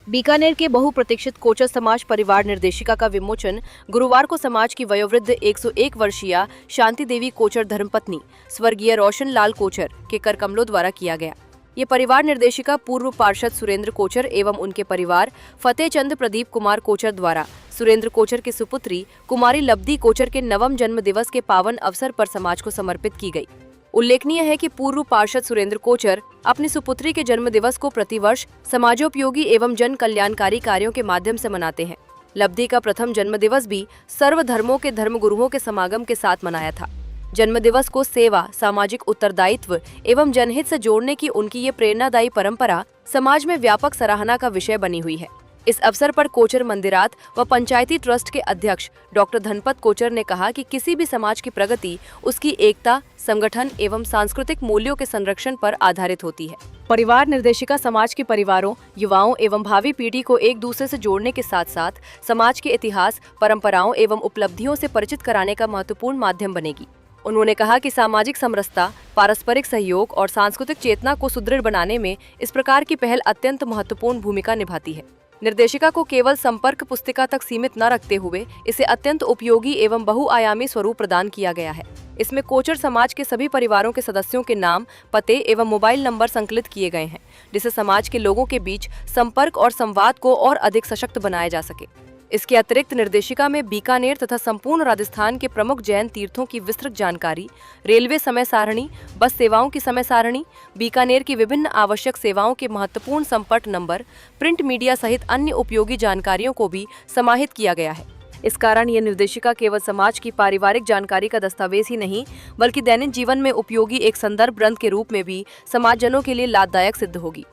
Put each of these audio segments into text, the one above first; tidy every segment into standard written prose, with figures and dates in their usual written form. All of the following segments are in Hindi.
बीकानेर के बहुप्रतीक्षित कोचर समाज परिवार निर्देशिका का विमोचन गुरुवार को समाज की वयोवृद्ध 101 वर्षीय शांति देवी कोचर धर्मपत्नी स्वर्गीय रोशन लाल कोचर के कर कमलों द्वारा किया गया। ये परिवार निर्देशिका पूर्व पार्षद सुरेंद्र कोचर एवं उनके परिवार फतेहचंद प्रदीप कुमार कोचर द्वारा सुरेंद्र कोचर की सुपुत्री कुमारी लब्धि कोचर के नवम जन्म दिवस के पावन अवसर पर समाज को समर्पित की गई। उल्लेखनीय है कि पूर्व पार्षद सुरेंद्र कोचर अपनी सुपुत्री के जन्म दिवस को प्रतिवर्ष समाजोपयोगी एवं जन कल्याणकारी कार्यों के माध्यम से मनाते हैं। लब्धि का प्रथम जन्म दिवस भी सर्व धर्मों के धर्मगुरुओं के समागम के साथ मनाया था। जन्म दिवस को सेवा, सामाजिक उत्तरदायित्व एवं जनहित से जोड़ने की उनकी ये प्रेरणादायी परंपरा समाज में व्यापक सराहना का विषय बनी हुई है। इस अवसर पर कोचर मंदिरात व पंचायती ट्रस्ट के अध्यक्ष डॉक्टर धनपत कोचर ने कहा कि किसी भी समाज की प्रगति उसकी एकता, संगठन एवं सांस्कृतिक मूल्यों के संरक्षण पर आधारित होती है। परिवार निर्देशिका समाज के परिवारों, युवाओं एवं भावी पीढ़ी को एक दूसरे से जोड़ने के साथ साथ समाज के इतिहास, परंपराओं एवं उपलब्धियों से परिचित कराने का महत्वपूर्ण माध्यम बनेगी। उन्होंने कहा कि सामाजिक समरसता, पारस्परिक सहयोग और सांस्कृतिक चेतना को सुदृढ़ बनाने में इस प्रकार की पहल अत्यंत महत्वपूर्ण भूमिका निभाती है। निर्देशिका को केवल संपर्क पुस्तिका तक सीमित न रखते हुए इसे अत्यंत उपयोगी एवं बहुआयामी स्वरूप प्रदान किया गया है। इसमें कोचर समाज के सभी परिवारों के सदस्यों के नाम, पते एवं मोबाइल नंबर संकलित किए गए हैं, जिससे समाज के लोगों के बीच संपर्क और संवाद को और अधिक सशक्त बनाया जा सके। इसके अतिरिक्त निर्देशिका में बीकानेर तथा संपूर्ण राजस्थान के प्रमुख जैन तीर्थों की विस्तृत जानकारी, रेलवे समय सारणी, बस सेवाओं की समय सारणी, बीकानेर की विभिन्न आवश्यक सेवाओं के महत्वपूर्ण संपर्क नंबर, प्रिंट मीडिया सहित अन्य उपयोगी जानकारियों को भी समाहित किया गया है। इस कारण ये निर्देशिका केवल समाज की पारिवारिक जानकारी का दस्तावेज ही नहीं, बल्कि दैनिक जीवन में उपयोगी एक संदर्भ ग्रंथ के रूप में भी समाजजनों के लिए लाभदायक सिद्ध होगी।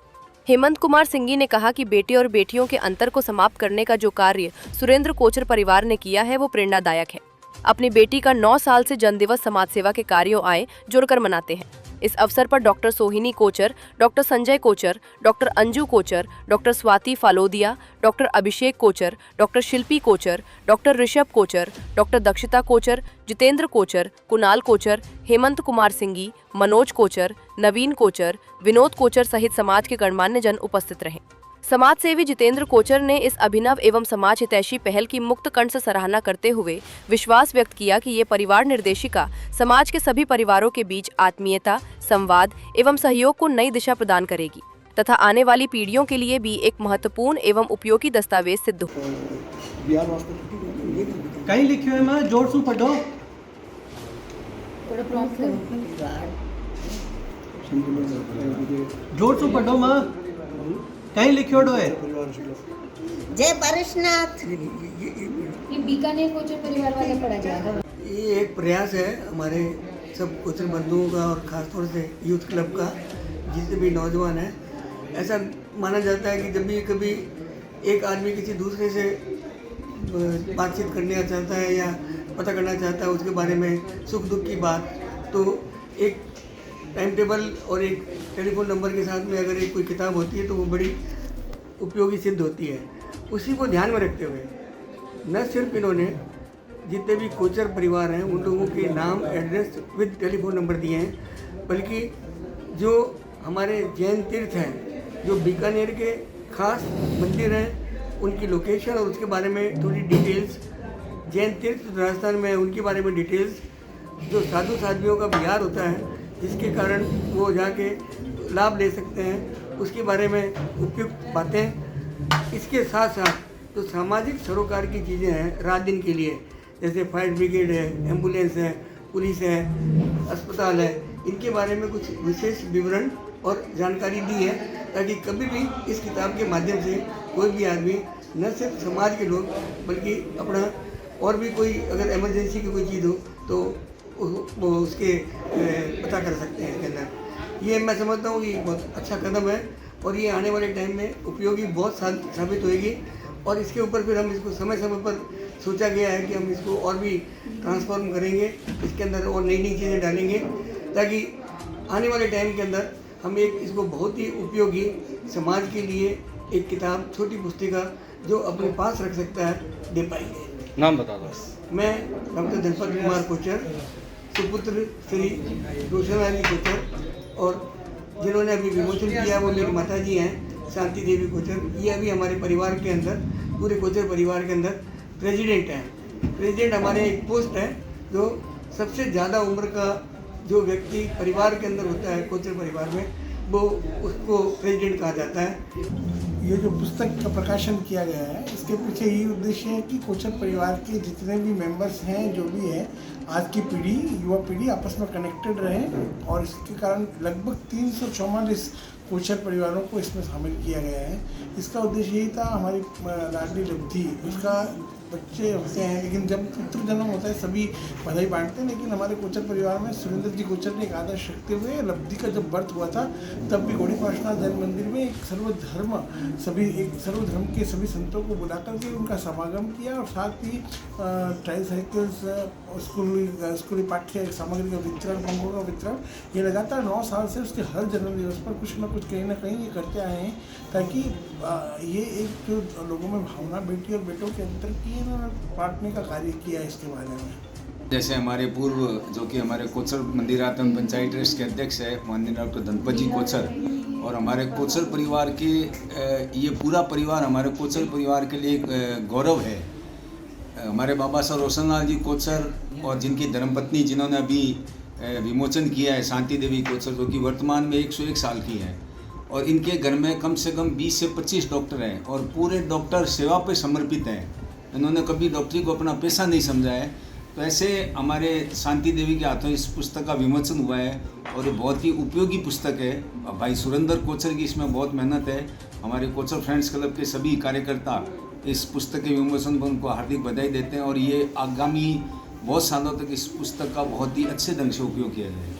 हेमंत कुमार सिंगी ने कहा कि बेटे और बेटियों के अंतर को समाप्त करने का जो कार्य सुरेंद्र कोचर परिवार ने किया है वो प्रेरणादायक है। अपनी बेटी का 9 साल से जन्मदिवस समाज सेवा के कार्यों आए जुड़कर मनाते हैं। इस अवसर पर doctor Sohini Kochar, doctor Sanjay Kochar, doctor Anju Kochar, doctor Swati Phalodia, doctor Abhishek Kochar, doctor Shilpi Kochar, doctor Rishabh Kochar, doctor Dakshita Kochar, Jitendra Kochar, Kunal Kochar, Hemant Kumar Singhi, Manoj Kochar, Naveen Kochar, Vinod Kochar सहित समाज के गणमान्य जन उपस्थित रहे। समाज सेवी जितेंद्र कोचर ने इस अभिनव एवं समाज हितैषी पहल की मुक्त कंठ से सराहना करते हुए विश्वास व्यक्त किया कि ये परिवार निर्देशिका समाज के सभी परिवारों के बीच आत्मीयता, संवाद एवं सहयोग को नई दिशा प्रदान करेगी तथा आने वाली पीढ़ियों के लिए भी एक महत्वपूर्ण एवं उपयोगी दस्तावेज सिद्ध हो। कहीं लिखे हुए मैं जोर से पढ़ो, जोर से पढ़ो माँ, कहीं लिखियो है। जय पारसनाथ। ये बीकानेर कोचर परिवार वाला पढ़ा जाएगा। ये एक प्रयास है हमारे सब कोचर बंधुओं का और ख़ासतौर से यूथ क्लब का, जितने भी नौजवान हैं। ऐसा माना जाता है कि जब भी कभी एक आदमी किसी दूसरे से बातचीत करना चाहता है या पता करना चाहता है उसके बारे में सुख दुख की बात, तो एक टाइम टेबल और एक टेलीफोन नंबर के साथ में अगर एक कोई किताब होती है तो वो बड़ी उपयोगी सिद्ध होती है। उसी को ध्यान में रखते हुए न सिर्फ इन्होंने जितने भी कोचर परिवार हैं उन लोगों के नाम, एड्रेस विद टेलीफोन नंबर दिए हैं, बल्कि जो हमारे जैन तीर्थ हैं, जो बीकानेर के खास मंदिर हैं, उनकी लोकेशन और उसके बारे में थोड़ी डिटेल्स, जैन तीर्थ राजस्थान में उनके बारे में डिटेल्स, जो साधु साध्वियों का विहार होता है जिसके कारण वो जाके लाभ ले सकते हैं, उसके बारे में उपयुक्त बातें। इसके साथ साथ जो सामाजिक सरोकार की चीज़ें हैं रात दिन के लिए, जैसे फायर ब्रिगेड है, एम्बुलेंस है, पुलिस है, अस्पताल है, इनके बारे में कुछ विशेष विवरण और जानकारी दी है, ताकि कभी भी इस किताब के माध्यम से कोई भी आदमी न सिर्फ समाज के लोग बल्कि अपना और भी कोई अगर इमरजेंसी की कोई चीज़ हो तो वो उसके पता कर सकते हैं के अंदर। ये मैं समझता हूँ कि बहुत अच्छा कदम है और ये आने वाले टाइम में उपयोगी बहुत साबित होएगी। और इसके ऊपर फिर हम इसको समय समय पर सोचा गया है कि हम इसको और भी ट्रांसफॉर्म करेंगे, इसके अंदर और नई नई चीज़ें डालेंगे, ताकि आने वाले टाइम के अंदर हम एक इसको बहुत ही उपयोगी समाज के लिए एक किताब, छोटी पुस्तिका जो अपने पास रख सकता है, दे पाएंगे। नाम बता दो। मैं डॉक्टर धनपत कुमार कोचर, सुपुत्र श्री रोशन लाल कोचर, और जिन्होंने अभी विमोचन किया वो मेरी माता जी हैं, शांति देवी कोचर, ये अभी हमारे परिवार के अंदर, पूरे कोचर परिवार के अंदर प्रेसिडेंट हैं। प्रेसिडेंट हमारे एक पोस्ट है जो सबसे ज़्यादा उम्र का जो व्यक्ति परिवार के अंदर होता है कोचर परिवार में, वो उसको प्रेसिडेंट कहा जाता है। ये जो पुस्तक का प्रकाशन किया गया है, इसके पीछे यही उद्देश्य है कि कोचर परिवार के जितने भी मेंबर्स हैं, जो भी है, आज की पीढ़ी, युवा पीढ़ी आपस में कनेक्टेड रहे, और इसके कारण लगभग 344 कोचर परिवारों को इसमें शामिल किया गया है। इसका उद्देश्य यही था, हमारी लाडली लब्धि, उसका बच्चे होते हैं, लेकिन जब पुत्र जन्म होता है सभी बधाई बांटते हैं, लेकिन हमारे कोचर परिवार में सुरेंद्र जी कोचर ने एक आदर्श रखते हुए लब्धि का जब बर्थ हुआ था, तब भी गौड़ी पार्श्वनाथ जैन मंदिर में एक सर्वधर्म के सभी संतों को बुला करके उनका समागम किया, और साथ ही ट्राईसाइकिल्स, स्कूली पाठ्य सामग्री का वितरण, पंखों का वितरण, ये लगातार 9 साल से उसके हर जन्म दिवस पर कुछ ना कुछ कहीं ना कहीं ये करते आए हैं, ताकि ये एक जो लोगों में भावना बेटी और बेटों के अंतर की है ना, बांटने का कार्य किया है इसके बारे में। जैसे हमारे पूर्व जो कि हमारे कोचर मंदिरातन पंचायत ट्रस्ट के अध्यक्ष है माननीय डॉक्टर धनपत जी कोचर, और हमारे कोचर परिवार के ये पूरा परिवार हमारे कोचर परिवार के लिए एक गौरव है। हमारे बाबा साहब रोशनलाल जी कोचर और जिनकी धर्मपत्नी जिन्होंने अभी विमोचन किया है शांति देवी कोचर, जो कि वर्तमान में 101 साल की हैं, और इनके घर में कम से कम 20 से 25 डॉक्टर हैं और पूरे डॉक्टर सेवा पे समर्पित हैं। इन्होंने कभी डॉक्टरी को अपना पेशा नहीं समझा है। तो ऐसे हमारे शांति देवी के हाथों इस पुस्तक का विमोचन हुआ है, और ये बहुत ही उपयोगी पुस्तक है। भाई सुरेंद्र कोचर की इसमें बहुत मेहनत है। हमारे कोचर फ्रेंड्स क्लब के सभी कार्यकर्ता इस पुस्तक के विमोचन पर उनको हार्दिक बधाई देते हैं, और ये आगामी बहुत सालों तक इस पुस्तक का बहुत ही अच्छे ढंग से उपयोग किया जाएगा।